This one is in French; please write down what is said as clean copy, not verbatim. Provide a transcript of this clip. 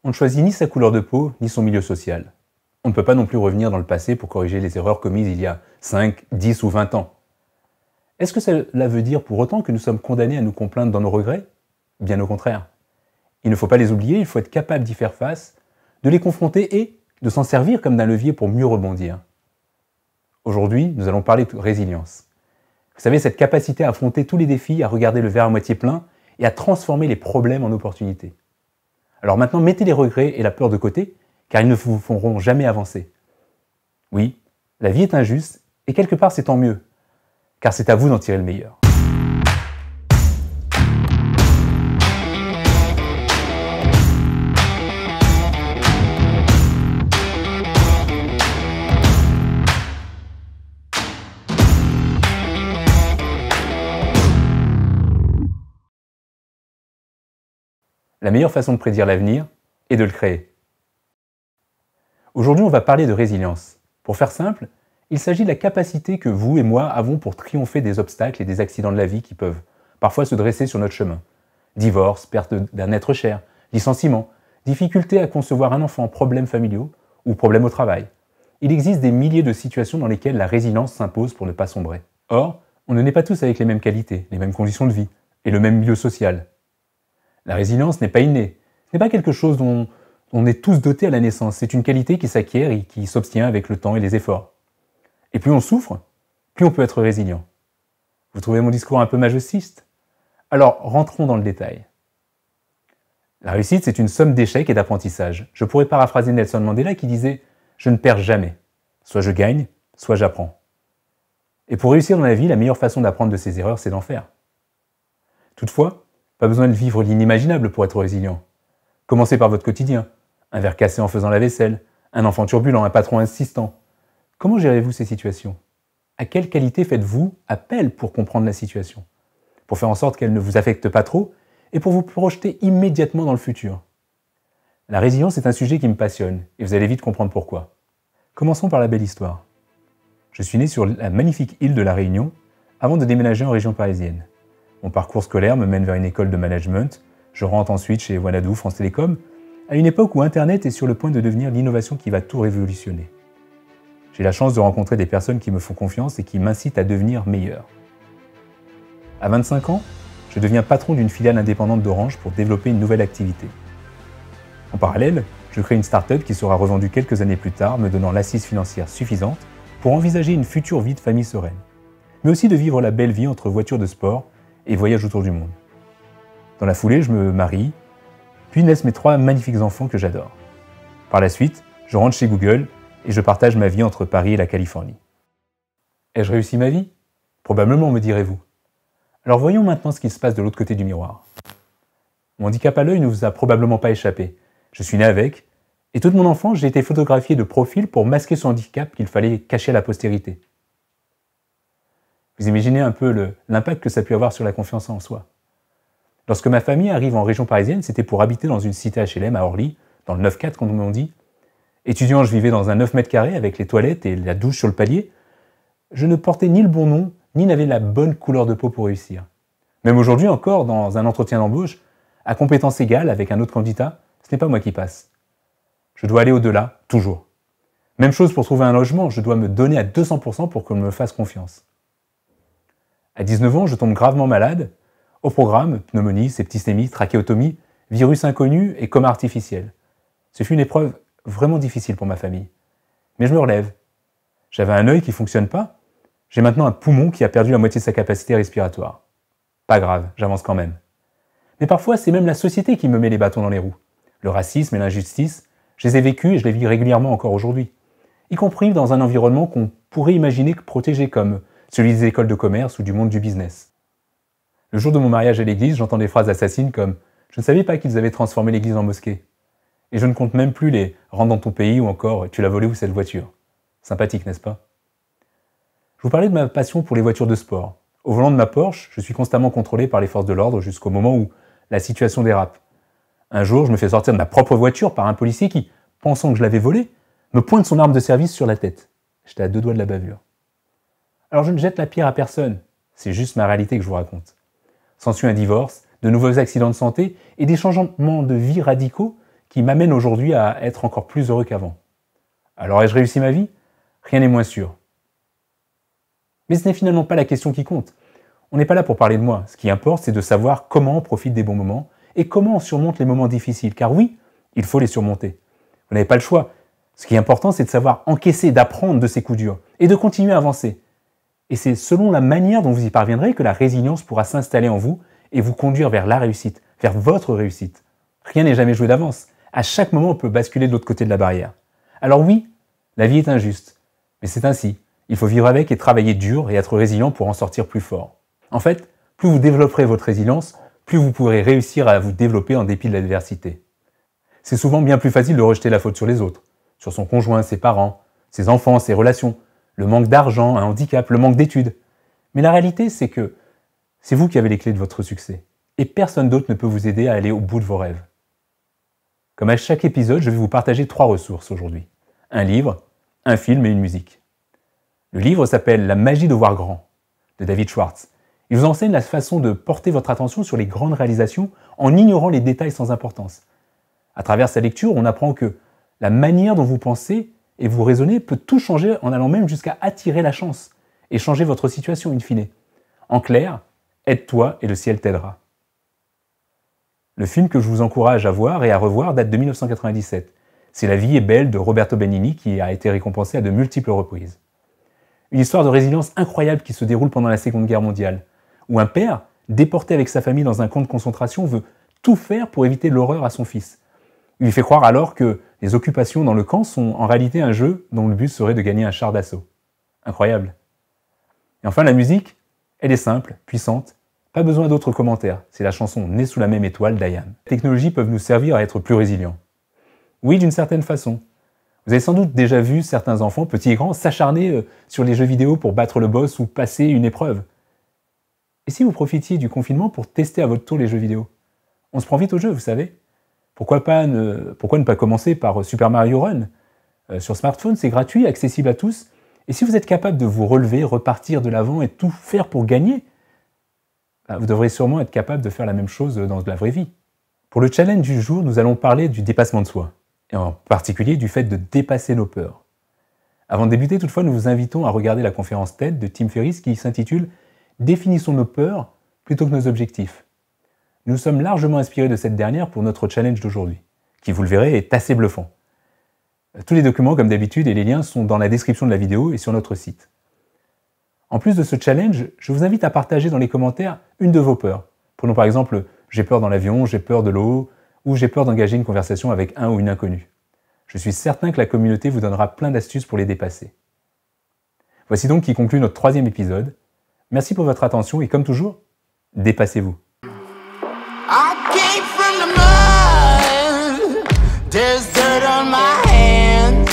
On ne choisit ni sa couleur de peau, ni son milieu social. On ne peut pas non plus revenir dans le passé pour corriger les erreurs commises il y a 5, 10 ou 20 ans. Est-ce que cela veut dire pour autant que nous sommes condamnés à nous complaindre dans nos regrets? Bien au contraire. Il ne faut pas les oublier, il faut être capable d'y faire face, de les confronter et de s'en servir comme d'un levier pour mieux rebondir. Aujourd'hui, nous allons parler de résilience. Vous savez, cette capacité à affronter tous les défis, à regarder le verre à moitié plein et à transformer les problèmes en opportunités. Alors maintenant, mettez les regrets et la peur de côté, car ils ne vous feront jamais avancer. Oui, la vie est injuste, et quelque part c'est tant mieux, car c'est à vous d'en tirer le meilleur. La meilleure façon de prédire l'avenir est de le créer. Aujourd'hui, on va parler de résilience. Pour faire simple, il s'agit de la capacité que vous et moi avons pour triompher des obstacles et des accidents de la vie qui peuvent parfois se dresser sur notre chemin. Divorce, perte d'un être cher, licenciement, difficulté à concevoir un enfant, problèmes familiaux ou problèmes au travail. Il existe des milliers de situations dans lesquelles la résilience s'impose pour ne pas sombrer. Or, on ne naît pas tous avec les mêmes qualités, les mêmes conditions de vie et le même milieu social. La résilience n'est pas innée, ce n'est pas quelque chose dont on est tous dotés à la naissance, c'est une qualité qui s'acquiert et qui s'obtient avec le temps et les efforts. Et plus on souffre, plus on peut être résilient. Vous trouvez mon discours un peu masochiste? Alors, rentrons dans le détail. La réussite, c'est une somme d'échecs et d'apprentissage. Je pourrais paraphraser Nelson Mandela qui disait « Je ne perds jamais. Soit je gagne, soit j'apprends. » Et pour réussir dans la vie, la meilleure façon d'apprendre de ses erreurs, c'est d'en faire. Toutefois, pas besoin de vivre l'inimaginable pour être résilient. Commencez par votre quotidien. Un verre cassé en faisant la vaisselle, un enfant turbulent, un patron insistant. Comment gérez-vous ces situations? À quelle qualité faites-vous appel pour comprendre la situation? Pour faire en sorte qu'elle ne vous affecte pas trop et pour vous projeter immédiatement dans le futur. La résilience est un sujet qui me passionne et vous allez vite comprendre pourquoi. Commençons par la belle histoire. Je suis né sur la magnifique île de la Réunion avant de déménager en région parisienne. Mon parcours scolaire me mène vers une école de management. Je rentre ensuite chez Wanadoo, France Télécom, à une époque où Internet est sur le point de devenir l'innovation qui va tout révolutionner. J'ai la chance de rencontrer des personnes qui me font confiance et qui m'incitent à devenir meilleur. À 25 ans, je deviens patron d'une filiale indépendante d'Orange pour développer une nouvelle activité. En parallèle, je crée une start-up qui sera revendue quelques années plus tard, me donnant l'assise financière suffisante pour envisager une future vie de famille sereine, mais aussi de vivre la belle vie entre voitures de sport et voyages autour du monde. Dans la foulée, je me marie, puis naissent mes 3 magnifiques enfants que j'adore. Par la suite, je rentre chez Google et je partage ma vie entre Paris et la Californie. Ai-je réussi ma vie? Probablement, me direz-vous. Alors voyons maintenant ce qui se passe de l'autre côté du miroir. Mon handicap à l'œil ne vous a probablement pas échappé. Je suis né avec, et toute mon enfance, j'ai été photographié de profil pour masquer ce handicap qu'il fallait cacher à la postérité. Vous imaginez un peu l'impact que ça a pu avoir sur la confiance en soi. Lorsque ma famille arrive en région parisienne, c'était pour habiter dans une cité HLM à Orly, dans le 9-4 comme on dit. Étudiant, je vivais dans un 9 mètres carrés avec les toilettes et la douche sur le palier. Je ne portais ni le bon nom, ni n'avais la bonne couleur de peau pour réussir. Même aujourd'hui encore, dans un entretien d'embauche, à compétences égales avec un autre candidat, ce n'est pas moi qui passe. Je dois aller au-delà, toujours. Même chose pour trouver un logement, je dois me donner à 200% pour qu'on me fasse confiance. À 19 ans, je tombe gravement malade. Au programme, pneumonie, septicémie, trachéotomie, virus inconnu et coma artificiel. Ce fut une épreuve vraiment difficile pour ma famille. Mais je me relève. J'avais un œil qui ne fonctionne pas. J'ai maintenant un poumon qui a perdu la moitié de sa capacité respiratoire. Pas grave, j'avance quand même. Mais parfois, c'est même la société qui me met les bâtons dans les roues. Le racisme et l'injustice, je les ai vécus et je les vis régulièrement encore aujourd'hui. Y compris dans un environnement qu'on pourrait imaginer protégé comme celui des écoles de commerce ou du monde du business. Le jour de mon mariage à l'église, j'entends des phrases assassines comme « Je ne savais pas qu'ils avaient transformé l'église en mosquée. » Et je ne compte même plus les « Rentre dans ton pays » ou encore « Tu l'as volé où cette voiture ?» Sympathique, n'est-ce pas? Je vous parlais de ma passion pour les voitures de sport. Au volant de ma Porsche, je suis constamment contrôlé par les forces de l'ordre jusqu'au moment où la situation dérape. Un jour, je me fais sortir de ma propre voiture par un policier qui, pensant que je l'avais volée, me pointe son arme de service sur la tête. J'étais à 2 doigts de la bavure. Alors je ne jette la pierre à personne, c'est juste ma réalité que je vous raconte. S'ensuit un divorce, de nouveaux accidents de santé et des changements de vie radicaux qui m'amène aujourd'hui à être encore plus heureux qu'avant. Alors ai-je réussi ma vie? Rien n'est moins sûr. Mais ce n'est finalement pas la question qui compte. On n'est pas là pour parler de moi. Ce qui importe, c'est de savoir comment on profite des bons moments et comment on surmonte les moments difficiles. Car oui, il faut les surmonter. Vous n'avez pas le choix. Ce qui est important, c'est de savoir encaisser, d'apprendre de ces coups durs et de continuer à avancer. Et c'est selon la manière dont vous y parviendrez que la résilience pourra s'installer en vous et vous conduire vers la réussite, vers votre réussite. Rien n'est jamais joué d'avance. À chaque moment, on peut basculer de l'autre côté de la barrière. Alors oui, la vie est injuste, mais c'est ainsi. Il faut vivre avec et travailler dur et être résilient pour en sortir plus fort. En fait, plus vous développerez votre résilience, plus vous pourrez réussir à vous développer en dépit de l'adversité. C'est souvent bien plus facile de rejeter la faute sur les autres, sur son conjoint, ses parents, ses enfants, ses relations, le manque d'argent, un handicap, le manque d'études. Mais la réalité, c'est que c'est vous qui avez les clés de votre succès. Et personne d'autre ne peut vous aider à aller au bout de vos rêves. Comme à chaque épisode, je vais vous partager 3 ressources aujourd'hui. Un livre, un film et une musique. Le livre s'appelle « La magie de voir grand » de David Schwartz. Il vous enseigne la façon de porter votre attention sur les grandes réalisations en ignorant les détails sans importance. À travers sa lecture, on apprend que la manière dont vous pensez et vous raisonnez peut tout changer en allant même jusqu'à attirer la chance et changer votre situation in fine. En clair, aide-toi et le ciel t'aidera. Le film que je vous encourage à voir et à revoir date de 1997. C'est La vie est belle de Roberto Benigni qui a été récompensé à de multiples reprises. Une histoire de résilience incroyable qui se déroule pendant la Seconde Guerre mondiale, où un père, déporté avec sa famille dans un camp de concentration, veut tout faire pour éviter l'horreur à son fils. Il lui fait croire alors que les occupations dans le camp sont en réalité un jeu dont le but serait de gagner un char d'assaut. Incroyable. Et enfin, la musique, elle est simple, puissante, pas besoin d'autres commentaires. C'est la chanson Née sous la même étoile d'IAM. Les technologies peuvent nous servir à être plus résilients. Oui, d'une certaine façon. Vous avez sans doute déjà vu certains enfants, petits et grands, s'acharner sur les jeux vidéo pour battre le boss ou passer une épreuve. Et si vous profitiez du confinement pour tester à votre tour les jeux vidéo? On se prend vite au jeu, vous savez. Pourquoi ne pas commencer par Super Mario Run? Sur smartphone, c'est gratuit, accessible à tous. Et si vous êtes capable de vous relever, repartir de l'avant et tout faire pour gagner, vous devrez sûrement être capable de faire la même chose dans la vraie vie. Pour le challenge du jour, nous allons parler du dépassement de soi, et en particulier du fait de dépasser nos peurs. Avant de débuter, toutefois, nous vous invitons à regarder la conférence TED de Tim Ferriss qui s'intitule « Définissons nos peurs plutôt que nos objectifs ». Nous sommes largement inspirés de cette dernière pour notre challenge d'aujourd'hui, qui, vous le verrez, est assez bluffant. Tous les documents, comme d'habitude, et les liens sont dans la description de la vidéo et sur notre site. En plus de ce challenge, je vous invite à partager dans les commentaires une de vos peurs. Prenons par exemple « j'ai peur dans l'avion »,« j'ai peur de l'eau » ou « j'ai peur d'engager une conversation avec un ou une inconnue ». Je suis certain que la communauté vous donnera plein d'astuces pour les dépasser. Voici donc qui conclut notre 3e épisode. Merci pour votre attention et comme toujours, dépassez-vous. I came from the mud, there's dirt on my hands.